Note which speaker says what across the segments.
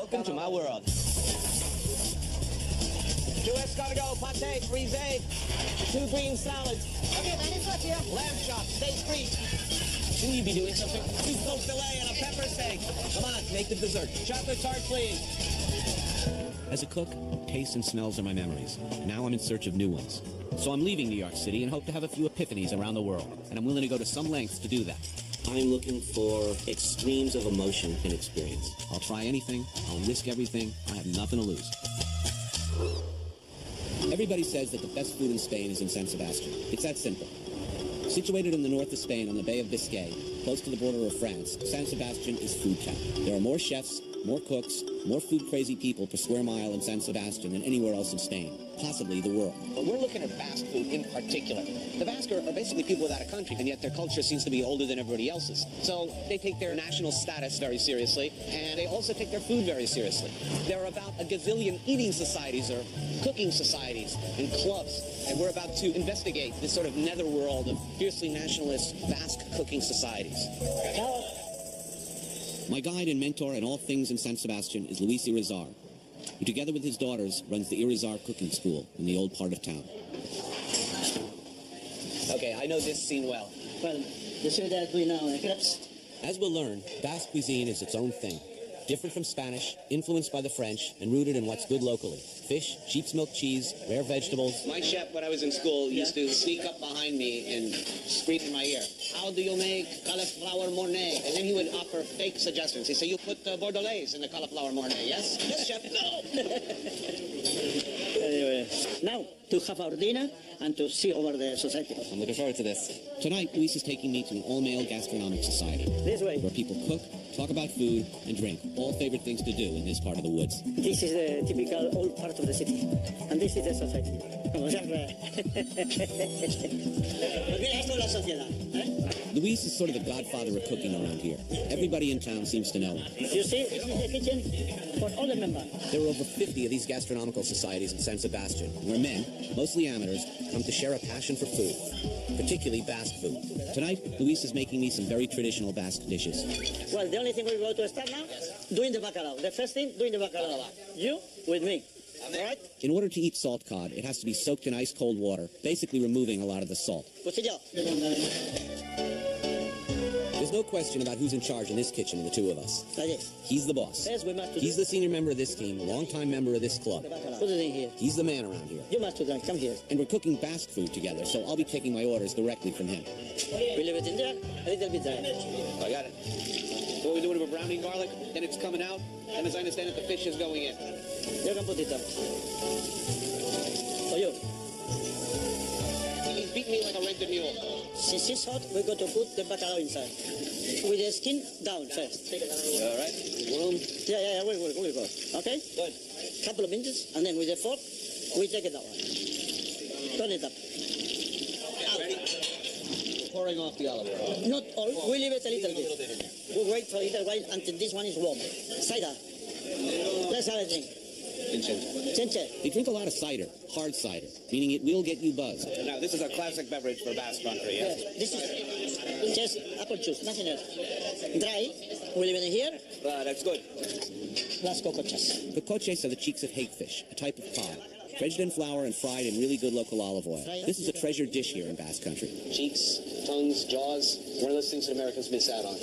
Speaker 1: Welcome to my world. 2 escargot, pate, frisee, 2 green salads.
Speaker 2: Okay, that is what here.
Speaker 1: Lamb chop, steak frites. Shouldn't you be doing something? 2 smoked filet and a pepper steak. Come on, make the dessert. Chocolate tart, please. As a cook, tastes and smells are my memories. Now I'm in search of new ones. So I'm leaving New York City and hope to have a few epiphanies around the world. And I'm willing to go to some lengths to do that. I'm looking for extremes of emotion and experience. I'll try anything. I'll risk everything. I have nothing to lose. Everybody says that the best food in Spain is in San Sebastian. It's that simple. Situated in the north of Spain on the Bay of Biscay, close to the border of France, San Sebastian is food town. There are more chefs, more cooks, more food-crazy people per square mile in San Sebastian than anywhere else in Spain, possibly the world. But we're looking at Basque food in particular. The Basque are basically people without a country, and yet their culture seems to be older than everybody else's. So they take their national status very seriously, and they also take their food very seriously. There are about a gazillion eating societies or cooking societies and clubs, and we're about to investigate this sort of netherworld of fiercely nationalist Basque cooking societies. My guide and mentor in all things in San Sebastian is Luis Irizar, who together with his daughters runs the Irizar Cooking School in the old part of town. Okay, I know this scene well.
Speaker 3: Well, the show that we know, crepes.
Speaker 1: As we'll learn, Basque cuisine is its own thing. Different from Spanish, influenced by the French, and rooted in what's good locally. Fish, sheep's milk cheese, rare vegetables. My chef, when I was in school, used to sneak up behind me and scream in my ear, "How do you make cauliflower mornay?" And then he would offer fake suggestions. He'd say, "You put Bordelaise in the cauliflower mornay, yes?" "Yes, chef." "No!"
Speaker 3: Anyway, now to have our dinner and to see over the society.
Speaker 1: I'm looking forward to this. Tonight, Luis is taking me to an all-male gastronomic society.
Speaker 3: This way.
Speaker 1: Where people cook, talk about food, and drink. All favorite things to do in this part of the woods.
Speaker 3: This is the typical old part of the city. And this is the society.
Speaker 1: Luis is sort of the godfather of cooking around here. Everybody in town seems to know him.
Speaker 3: You see, this is the kitchen for all the members.
Speaker 1: There are over 50 of these gastronomical societies in San Sebastian, where men, mostly amateurs, come to share a passion for food, particularly Basque food. Tonight, Luis is making me some very traditional Basque dishes.
Speaker 3: Well, the only thing we're going to start now, doing the bacalao. The first thing, doing the bacalao. You with me. All right?
Speaker 1: In order to eat salt cod, it has to be soaked in ice-cold water, basically removing a lot of the salt.
Speaker 3: Cuchillo.
Speaker 1: There's no question about who's in charge in this kitchen of the two of us.
Speaker 3: Yes.
Speaker 1: He's the boss.
Speaker 3: Yes, we must do
Speaker 1: He's the senior member of this team, longtime member of this club.
Speaker 3: Put it in here.
Speaker 1: He's the man around here.
Speaker 3: You must do that. Come here.
Speaker 1: And we're cooking Basque food together, so I'll be taking my orders directly from him.
Speaker 3: We leave it in there, a little bit there.
Speaker 1: I got it. What we're doing with browning garlic, then it's coming out, and as I understand it, the fish is going in.
Speaker 3: You can put it up. For you.
Speaker 1: He's beating me like a rented mule.
Speaker 3: Since it's hot, we're going to put the bacalao inside. With the skin down first.
Speaker 1: All right. Room.
Speaker 3: Yeah, we'll go. Okay?
Speaker 1: Good.
Speaker 3: Couple of minutes, and then with the fork, we take it out. Turn it up.
Speaker 1: Ready? Pouring off the olive oil.
Speaker 3: Not all. We leave it a little bit.
Speaker 1: in there.
Speaker 3: We'll wait for a little while until this one is warm. Cider. Let's have a drink. Chinche.
Speaker 1: They drink a lot of cider, hard cider, meaning it will get you buzzed.
Speaker 4: Now, this is a classic beverage for Basque country, yes?
Speaker 3: Yes. This is just apple juice, nothing else. Dry. We leave it in here.
Speaker 4: That's good.
Speaker 3: Las cocochas.
Speaker 1: The coches are the cheeks of hakefish, a type of cod, dredged in flour and fried in really good local olive oil. This is a treasured dish here in Basque country. Cheeks, tongues, jaws, one of those things that Americans miss out on.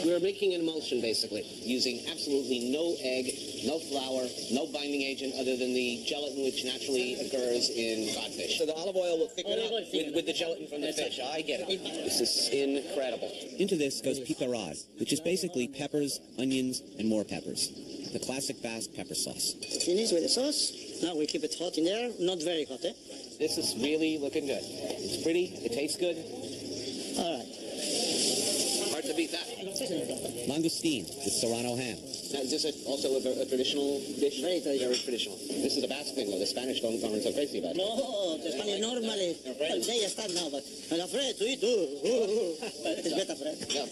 Speaker 1: We're making an emulsion, basically, using absolutely no egg, no flour, no binding agent other than the gelatin which naturally occurs in codfish. So the olive oil will thicken up with the gelatin from the fish. I get it. This is incredible. Into this goes piperad, which is basically peppers, onions, and more peppers. The classic Basque pepper sauce.
Speaker 3: Finish with the sauce. Now we keep it hot in there. Not very hot, eh?
Speaker 1: This is really looking good. It's pretty. It tastes good.
Speaker 3: All right.
Speaker 1: Hard to beat that. Langoustine with serrano ham. Now, is this also a traditional dish?
Speaker 3: Very traditional.
Speaker 1: Very traditional. This is a Basque thing, though. The Spanish don't aren't so crazy about it.
Speaker 3: No, the Spanish normally. Well, they start now, but I'm afraid to eat too. But it's better for us.
Speaker 1: Yeah,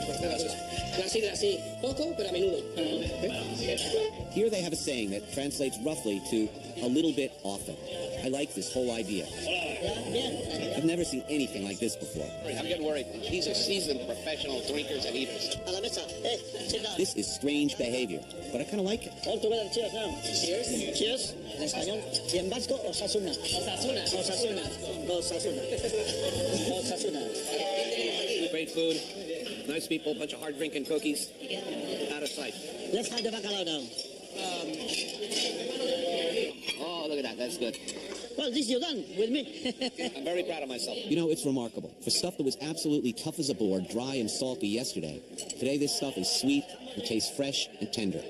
Speaker 1: more for us.
Speaker 5: Así, poco, pero a menudo.
Speaker 1: Here they have a saying that translates roughly to a little bit often. I like this whole idea.
Speaker 3: Yeah.
Speaker 1: I've never seen anything like this before.
Speaker 4: I'm getting worried. These are seasoned professional drinkers and eaters.
Speaker 3: A la mesa. Hey, sit down.
Speaker 1: This is strange behavior, but I kind of like it.
Speaker 3: All together, cheers now. Cheers. Cheers. En español. Y en vasco, Osasuna.
Speaker 5: Osasuna.
Speaker 3: Osasuna. Osasuna. Osasuna.
Speaker 4: Great food, nice people, bunch of hard drinking cookies. Out of sight.
Speaker 3: Let's have the bacalao now.
Speaker 4: Oh, look at that. That's good.
Speaker 3: Well, this you done with me.
Speaker 4: I'm very proud of myself.
Speaker 1: You know, it's remarkable. For stuff that was absolutely tough as a board, dry and salty yesterday, today this stuff is sweet and tastes fresh and tender.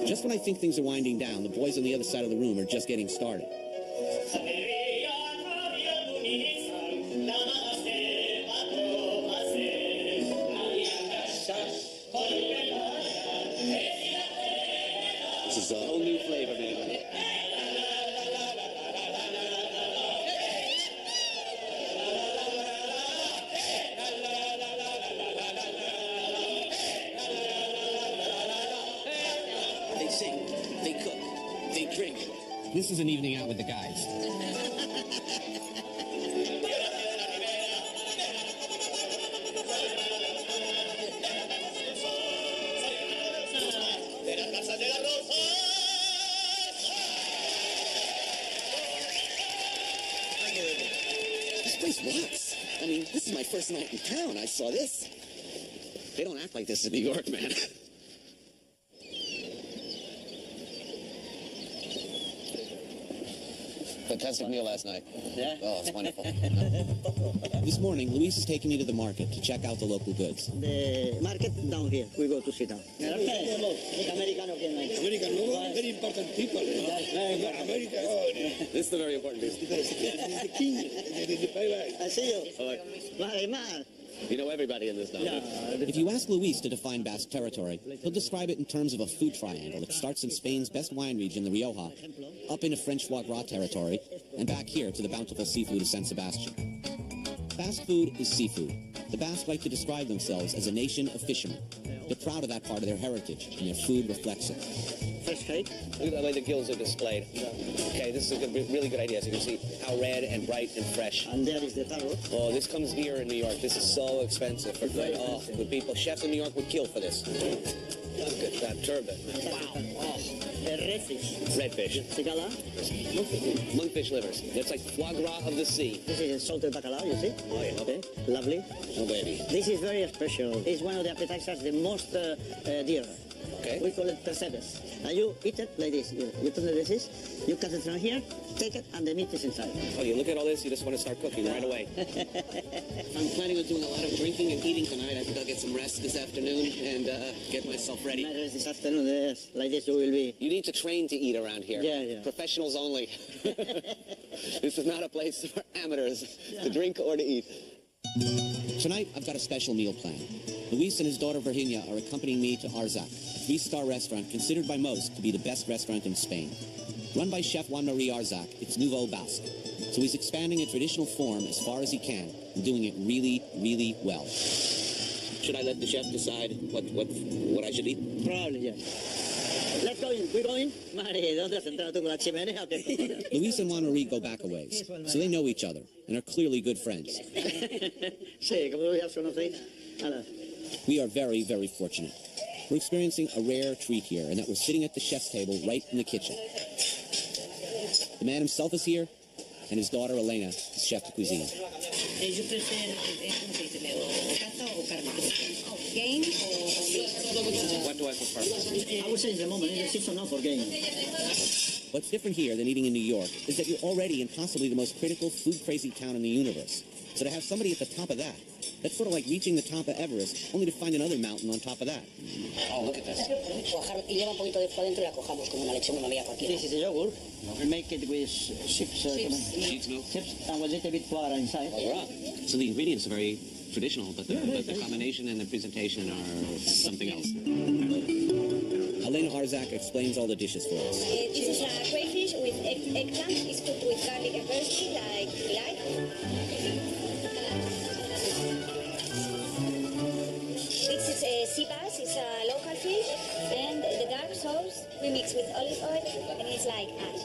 Speaker 1: Just when I think things are winding down, the boys on the other side of the room are just getting started.
Speaker 4: This is a whole new flavor, man.
Speaker 5: They sing, they cook, they drink.
Speaker 1: This is an evening out with the guys.
Speaker 5: This place rocks. I mean, this is my first night in town. I saw this.
Speaker 1: They don't act like this in New York, man.
Speaker 4: Fantastic meal last night.
Speaker 3: Yeah.
Speaker 4: Oh, it's wonderful.
Speaker 1: This morning, Luis is taking me to the market to check out the local goods.
Speaker 3: The market down here. We go to sit down. Americano que no hay.
Speaker 2: American, no, very important people. America,
Speaker 4: This is the very important piece.
Speaker 2: the king.
Speaker 3: I see you. Vale, más.
Speaker 4: You know everybody in this town.
Speaker 1: If you ask Luis to define Basque territory, he'll describe it in terms of a food triangle that starts in Spain's best wine region, the Rioja, up into French foie gras territory, and back here to the bountiful seafood of San Sebastian. Basque food is seafood. The Basques like to describe themselves as a nation of fishermen. They're proud of that part of their heritage, and their food reflects it.
Speaker 3: Fresh cake.
Speaker 4: Look at the way the gills are displayed. Okay, this is a good, really good idea. As you can see, how red and bright and fresh.
Speaker 3: And there is the taro.
Speaker 4: Oh, this comes here in New York. This is so expensive for good. Oh, the people, chefs in New York would kill for this. Look at that turbot. Wow. Oh,
Speaker 3: Redfish.
Speaker 4: redfish.
Speaker 3: Cigala.
Speaker 4: Monkfish livers. It's like foie gras of the sea.
Speaker 3: This is salted bacalao, you see?
Speaker 4: Oh, yeah.
Speaker 3: Okay, lovely.
Speaker 4: Oh, baby.
Speaker 3: This is very special. It's one of the appetizers, the most dear.
Speaker 4: Okay.
Speaker 3: We call it percebes. And you eat it like this. You turn the dishes, you cut it from here, take it, and the meat is inside.
Speaker 4: Oh, you look at all this, you just want to start cooking right away.
Speaker 5: I'm planning on doing a lot of drinking and eating tonight. I think I'll get some rest this afternoon and get myself ready.
Speaker 3: Night rest this afternoon, yes. Like this you will be.
Speaker 4: You need to train to eat around here.
Speaker 3: Yeah, yeah.
Speaker 4: Professionals only. This is not a place for amateurs to drink or to eat.
Speaker 1: Tonight, I've got a special meal plan. Luis and his daughter Virginia are accompanying me to Arzac, a three-star restaurant considered by most to be the best restaurant in Spain. Run by Chef Juan-Marie Arzac, it's Nouveau Basque. So he's expanding a traditional form as far as he can and doing it really, really well.
Speaker 5: Should I let the chef decide what I should eat?
Speaker 3: Probably, yes. Let's go in. We go in. María, ¿dónde has entrado tú con la chimenea?
Speaker 1: Luis and Juan-Marie go back a ways, so they know each other and are clearly good friends.
Speaker 3: Sí, como ya os conocéis. Hala.
Speaker 1: We are very, very fortunate. We're experiencing a rare treat here, and that we're sitting at the chef's table right in the kitchen. The man himself is here, and his daughter Elena is chef de cuisine.
Speaker 6: Je préfère, ¿cómo se dice? ¿Caza o carne? Game or meat?
Speaker 4: What do I prefer?
Speaker 3: I would say in the moment, it's season now for game.
Speaker 1: What's different here than eating in New York is that you're already in possibly the most critical, food-crazy town in the universe. So to have somebody at the top of that, that's sort of like reaching the top of Everest, only to find another mountain on top of that.
Speaker 4: Oh, look at this.
Speaker 6: Cuajar y lleva un poquito de esto adentro y la cojamos como una leche una cualquiera.
Speaker 3: This is a yogurt. We make it with sheep's
Speaker 5: Sheep's milk.
Speaker 3: chips and with a little bit flour inside.
Speaker 1: So the ingredients are very traditional, but the combination and the presentation are something else. Elena Arzac explains all the dishes for us.
Speaker 7: This is a crayfish with eggplant. It's cooked with garlic and parsley, like you like. This is sea bass. It's a local fish. And the dark sauce we mix with with olive oil, and it's like ash.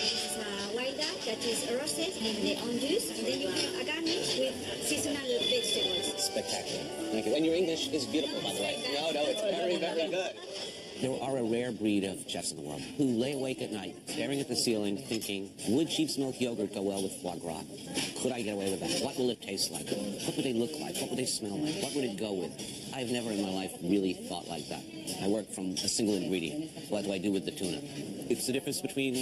Speaker 7: It's a wild duck that is roasted in the undus, and then you have a garnish with seasonal vegetables.
Speaker 1: Spectacular.
Speaker 4: Thank you. And your English is beautiful, by the way. No, it's very, very good.
Speaker 1: There are a rare breed of chefs in the world who lay awake at night, staring at the ceiling, thinking, would sheep's milk yogurt go well with foie gras? Could I get away with that? What will it taste like? What would they look like? What would they smell like? What would it go with? I've never in my life really thought like that. I work from a single ingredient. What do I do with the tuna? It's the difference between,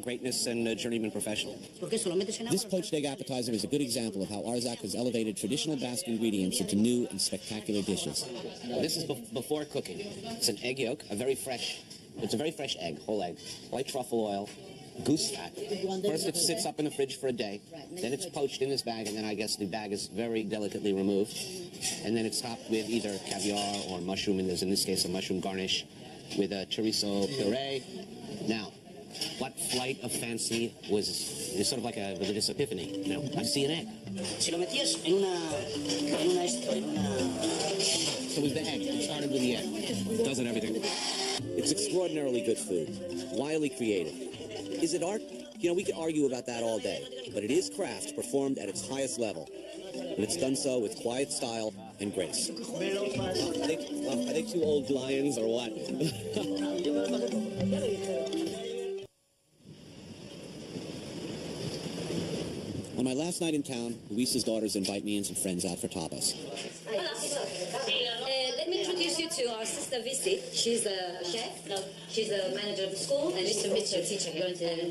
Speaker 1: greatness and a journeyman professional. This poached egg appetizer is a good example of how Arzak has elevated traditional Basque ingredients into new and spectacular dishes. This is before cooking. It's an egg yolk, it's a very fresh egg, whole egg, white truffle oil, goose fat. First it sits up in the fridge for a day, then it's poached in this bag, and then I guess the bag is very delicately removed. And then it's topped with either caviar or mushroom, and there's in this case a mushroom garnish with a chorizo puree. Now, what flight of fancy is sort of like a religious epiphany? I see an egg. So with the egg, it started with the egg. It does it everything. It's extraordinarily good food, wildly creative. Is it art? We could argue about that all day, but it is craft performed at its highest level. And it's done so with quiet style and grace. Are they two old lions or what? On my last night in town, Luisa's daughters invite me and some friends out for tapas.
Speaker 6: Let me introduce you to our sister Visti. She's a chef. She's a manager of the school, and she's a teacher.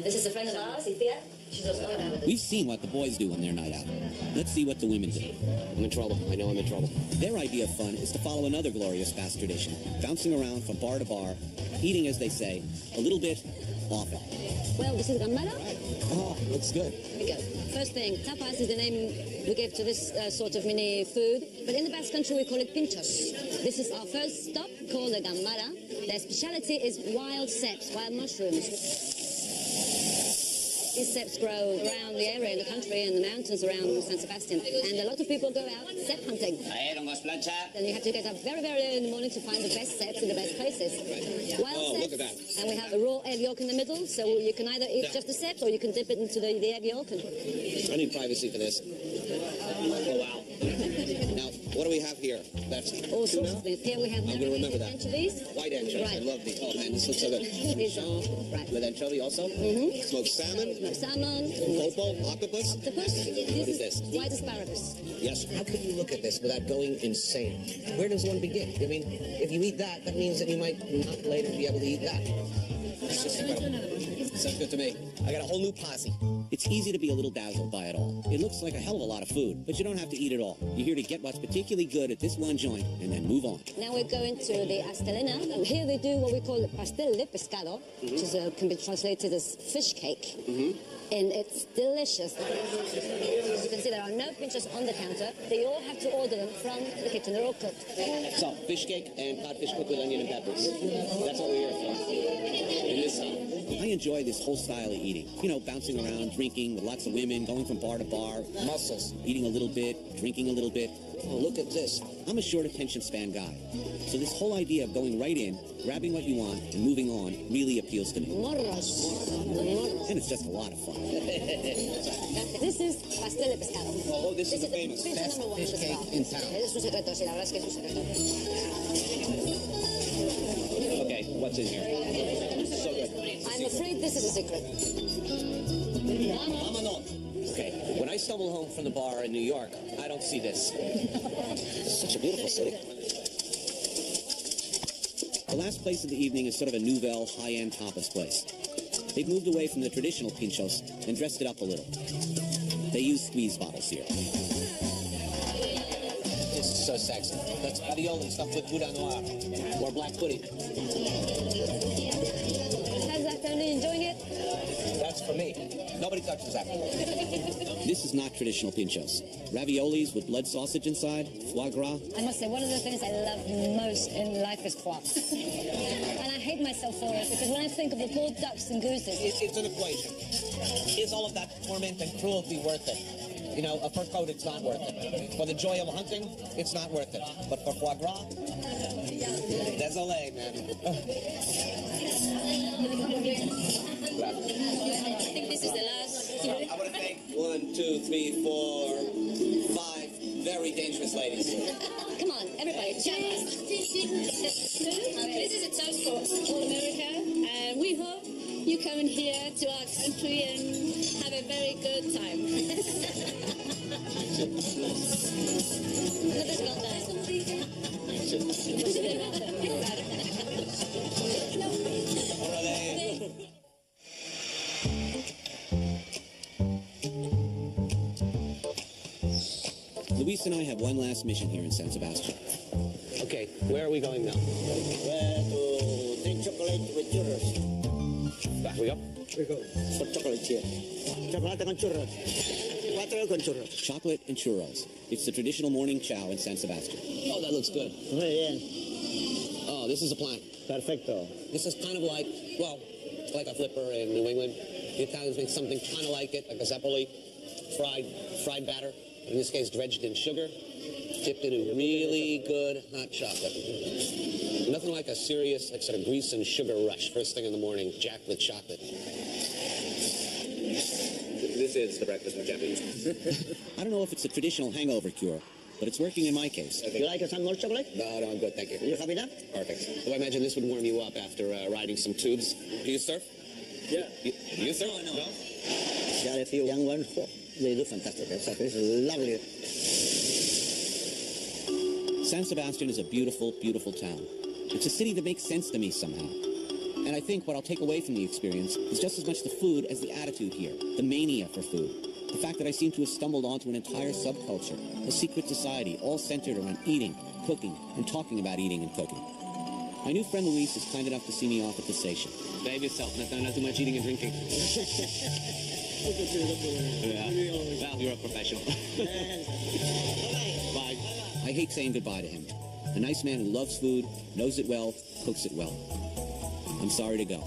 Speaker 6: This is a friend of ours, Ithia. She's also
Speaker 1: We've seen what the boys do on their night out. Let's see what the women do.
Speaker 4: I'm in trouble. I know I'm in trouble.
Speaker 1: Their idea of fun is to follow another glorious Basque tradition, bouncing around from bar to bar, eating, as they say, a little bit, often.
Speaker 8: Well, this is gambara.
Speaker 1: Oh, looks good.
Speaker 8: Here we go. First thing, tapas is the name we give to this sort of mini food, but in the Basque country we call it pinchos. This is our first stop, called the gambara. Their speciality is wild ceps, wild mushrooms. These ceps grow around the area in the country and the mountains around San Sebastian, and a lot of people go out cep hunting. Then you have to get up very, very early in the morning to find the best ceps in the best places. Wild ceps,
Speaker 4: look at that.
Speaker 8: and we have a raw egg yolk in the middle, so you can either eat just the ceps or you can dip it into the egg yolk.
Speaker 4: I need privacy for this. Oh, wow. Now, what do we have here? That's
Speaker 8: All sorts of things. Here we have
Speaker 4: I'm going to remember that.
Speaker 8: anchovies.
Speaker 4: White anchovies.
Speaker 8: Right.
Speaker 4: I love these. Oh, man, this looks so good.
Speaker 8: Right.
Speaker 4: With anchovy also?
Speaker 8: Mm-hmm.
Speaker 4: Smoked salmon?
Speaker 8: Smoked salmon.
Speaker 4: Opal? Octopus?
Speaker 8: Octopus.
Speaker 4: What is this?
Speaker 8: White asparagus.
Speaker 4: Yes. How can you look at this without going insane? Where does one begin? I mean, if you eat that means that you might not later be able to eat that. It's just incredible. Sounds good to me. I got a whole new posse.
Speaker 1: It's easy to be a little dazzled by it all. It looks like a hell of a lot of food, but you don't have to eat it all. You're here to get what's particularly good at this one joint and then move on.
Speaker 8: Now we're going to the Astelena, and here they do what we call pastel de pescado, which is, can be translated as fish cake. And it's delicious. As you can see, there are no pinchos on the counter. They all have to order them from the kitchen. They're all cooked.
Speaker 4: So, fish cake and codfish cooked with onion and peppers. That's what we're here for. In this
Speaker 1: I enjoy this whole style of eating. Bouncing around, drinking with lots of women, going from bar to bar, muscles, eating a little bit, drinking a little bit. Oh, look at this. I'm a short attention span guy. So this whole idea of going right in, grabbing what you want, and moving on really appeals to me.
Speaker 8: Morros.
Speaker 1: And it's just a lot of fun.
Speaker 8: This is pastel de pescado.
Speaker 4: Oh, this is the famous
Speaker 8: best
Speaker 4: fish cake in town.
Speaker 8: Es un secreto, sí, la verdad es que es un secreto.
Speaker 4: Okay, what's in here? So good.
Speaker 8: I'm afraid this is a secret.
Speaker 1: Okay, when I stumble home from the bar in New York, I don't see this. It's such a beautiful city. The last place of the evening is sort of a nouvelle, high-end tapas place. They've moved away from the traditional pinchos and dressed it up a little. They use squeeze bottles here.
Speaker 4: This is so sexy. That's ravioli stuffed with Bourdain noir or black pudding.
Speaker 8: How's that, Tony? Enjoying it?
Speaker 4: That's for me. Nobody touches that.
Speaker 1: This is not traditional pinchos. Raviolis with blood sausage inside, foie gras.
Speaker 8: I must say, one of the things I love most in life is foie. And I hate myself for it, because when I think of the poor ducks and gooses...
Speaker 4: It's an equation. Is all of that torment and cruelty worth it? You know, a fur coat, it's not worth it. For the joy of hunting, it's not worth it. But for foie gras, désolé, man.
Speaker 6: I think this is the last.
Speaker 5: I want to thank 1, 2, 3, 4, 5 very dangerous ladies.
Speaker 8: Come on, everybody, jump us.
Speaker 6: This is a toast for all America, and we hope you come in here to our country and have a very good time.
Speaker 8: Look, it's got there.
Speaker 1: Luis and I have one last mission here in San Sebastian.
Speaker 4: Okay, where are we going now?
Speaker 3: Where to drink chocolate with churros.
Speaker 4: Back we go.
Speaker 3: We go for chocolate here. Chocolate con churros. Cuatro con churros.
Speaker 1: Chocolate and churros. It's the traditional morning chow in San Sebastian.
Speaker 4: Oh, that looks good.
Speaker 3: Muy bien.
Speaker 4: Oh, this is a plan.
Speaker 3: Perfecto.
Speaker 4: This is kind of like, well, like a flipper in New England. The Italians make something kind of like it, like a zeppoli, fried batter. In this case, dredged in sugar, dipped in a really good hot chocolate. Nothing like a serious, like sort of grease and sugar rush first thing in the morning, jacked with chocolate. This is the breakfast of champions.
Speaker 1: I don't know if it's a traditional hangover cure, but it's working in my case.
Speaker 3: You like some more chocolate?
Speaker 4: No, I'm good, thank you.
Speaker 3: You happy now?
Speaker 4: Perfect. So I imagine this would warm you up after riding some tubes. Do you surf?
Speaker 2: Yeah.
Speaker 4: You surf? No.
Speaker 3: Got a few young ones. They do fantastic. It's lovely.
Speaker 1: San Sebastian is a beautiful, beautiful town. It's a city that makes sense to me somehow. And I think what I'll take away from the experience is just as much the food as the attitude here, the mania for food. The fact that I seem to have stumbled onto an entire subculture, a secret society, all centered around eating, cooking, and talking about eating and cooking. My new friend Luis is kind enough to see me off at the station.
Speaker 5: Behave yourself, not too much eating and drinking. Yeah. Well, you're a professional. Bye.
Speaker 1: I hate saying goodbye to him. A nice man who loves food, knows it well, cooks it well. I'm sorry to go.